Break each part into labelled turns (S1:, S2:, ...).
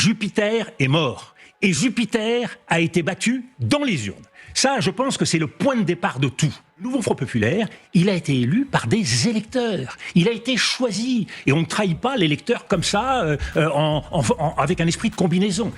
S1: Jupiter est mort. Et Jupiter a été battu dans les urnes. Ça, je pense que c'est le point de départ de tout. Le Nouveau Front Populaire, il a été élu par des électeurs. Il a été choisi. Et on ne trahit pas l'électeur comme ça, avec un esprit de combinaison.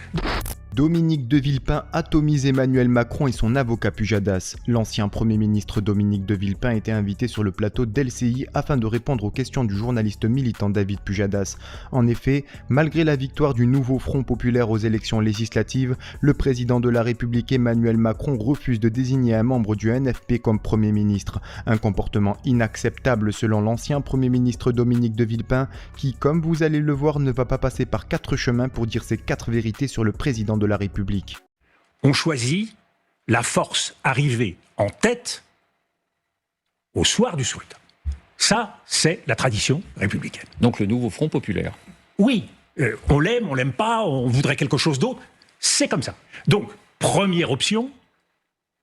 S2: Dominique de Villepin atomise Emmanuel Macron et son avocat Pujadas. L'ancien Premier ministre Dominique de Villepin était invité sur le plateau d'LCI afin de répondre aux questions du journaliste militant David Pujadas. En effet, malgré la victoire du Nouveau Front Populaire aux élections législatives, le président de la République Emmanuel Macron refuse de désigner un membre du NFP comme Premier ministre. Un comportement inacceptable selon l'ancien Premier ministre Dominique de Villepin qui, comme vous allez le voir, ne va pas passer par 4 chemins pour dire ses 4 vérités sur le président de la République.
S1: On choisit la force arrivée en tête au soir du scrutin. Ça, c'est la tradition républicaine.
S3: Donc le Nouveau Front Populaire.
S1: Oui, on l'aime, on l'aime pas, on voudrait quelque chose d'autre. C'est comme ça. Donc, première option,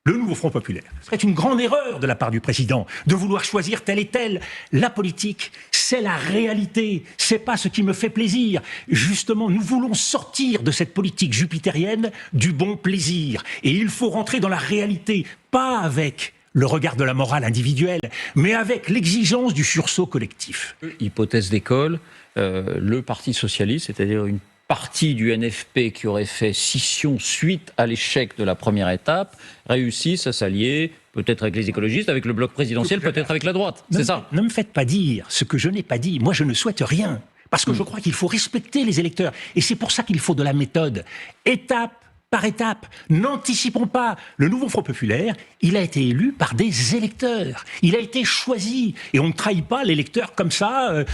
S1: le Nouveau Front Populaire. Ce serait une grande erreur de la part du président de vouloir choisir tel et tel. La politique, c'est la réalité, c'est pas ce qui me fait plaisir. Justement, nous voulons sortir de cette politique jupitérienne du bon plaisir. Et il faut rentrer dans la réalité, pas avec le regard de la morale individuelle, mais avec l'exigence du sursaut collectif.
S3: Hypothèse d'école, le Parti socialiste, c'est-à-dire une partie du NFP qui aurait fait scission suite à l'échec de la première étape, réussissent à s'allier, peut-être avec les écologistes, avec le bloc présidentiel, peut-être avec la droite. C'est ça.
S1: Ne me faites pas dire ce que je n'ai pas dit. Moi, je ne souhaite rien. Parce que je crois qu'il faut respecter les électeurs. Et c'est pour ça qu'il faut de la méthode. Étape par étape. N'anticipons pas. Le Nouveau Front Populaire, il a été élu par des électeurs. Il a été choisi. Et on ne trahit pas l'électeur comme ça,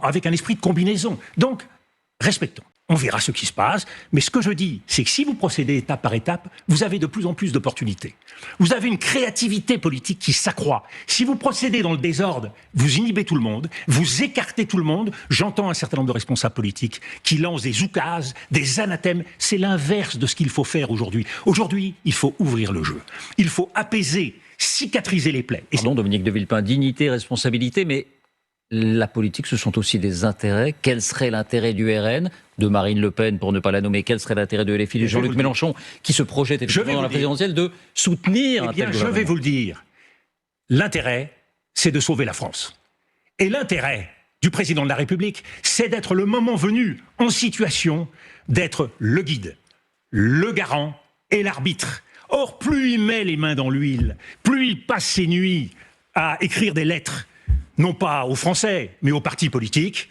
S1: avec un esprit de combinaison. Donc, respectons. On verra ce qui se passe. Mais ce que je dis, c'est que si vous procédez étape par étape, vous avez de plus en plus d'opportunités. Vous avez une créativité politique qui s'accroît. Si vous procédez dans le désordre, vous inhibez tout le monde, vous écartez tout le monde. J'entends un certain nombre de responsables politiques qui lancent des oukases, des anathèmes. C'est l'inverse de ce qu'il faut faire aujourd'hui. Aujourd'hui, il faut ouvrir le jeu. Il faut apaiser, cicatriser les plaies.
S3: Pardon, Dominique de Villepin, dignité, responsabilité, mais la politique, ce sont aussi des intérêts. Quel serait l'intérêt du RN, de Marine Le Pen, pour ne pas la nommer? Quel serait l'intérêt de LFI, de Jean-Luc Mélenchon, qui se projette effectivement dans la présidentielle, de soutenir un tel gouvernement?
S1: Je vais vous le dire. L'intérêt, c'est de sauver la France. Et l'intérêt du président de la République, c'est d'être le moment venu en situation d'être le guide, le garant et l'arbitre. Or, plus il met les mains dans l'huile, plus il passe ses nuits à écrire des lettres, non pas aux Français, mais aux partis politiques,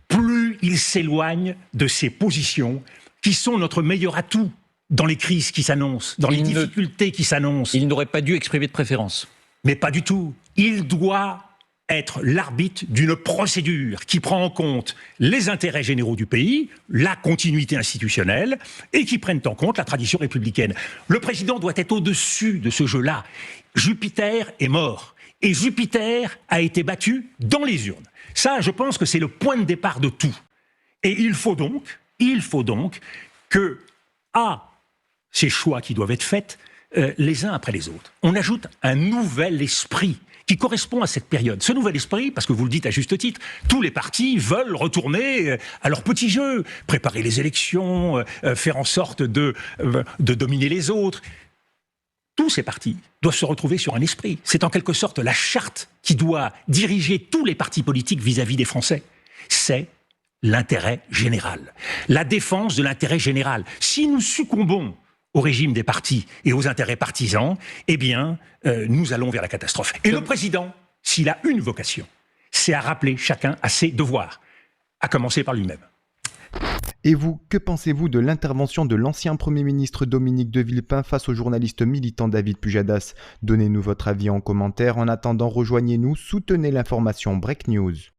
S1: plus il s'éloigne de ces positions qui sont notre meilleur atout dans les crises qui s'annoncent, dans les difficultés qui s'annoncent.
S3: Il n'aurait pas dû exprimer de préférence.
S1: Mais pas du tout. Il doit être l'arbitre d'une procédure qui prend en compte les intérêts généraux du pays, la continuité institutionnelle, et qui prenne en compte la tradition républicaine. Le président doit être au-dessus de ce jeu-là. Jupiter est mort. Et Jupiter a été battu dans les urnes. Ça, je pense que c'est le point de départ de tout. Et il faut donc que, à ces choix qui doivent être faits, les uns après les autres, on ajoute un nouvel esprit qui correspond à cette période. Ce nouvel esprit, parce que vous le dites à juste titre, tous les partis veulent retourner à leur petit jeu, préparer les élections, faire en sorte de dominer les autres. Tous ces partis doivent se retrouver sur un esprit. C'est en quelque sorte la charte qui doit diriger tous les partis politiques vis-à-vis des Français. C'est l'intérêt général, la défense de l'intérêt général. Si nous succombons au régime des partis et aux intérêts partisans, eh bien, nous allons vers la catastrophe. Et le président, s'il a une vocation, c'est à rappeler chacun à ses devoirs, à commencer par lui-même.
S2: Et vous, que pensez-vous de l'intervention de l'ancien Premier ministre Dominique de Villepin face au journaliste militant David Pujadas? Donnez-nous votre avis en commentaire. En attendant, rejoignez-nous, soutenez l'information Break News.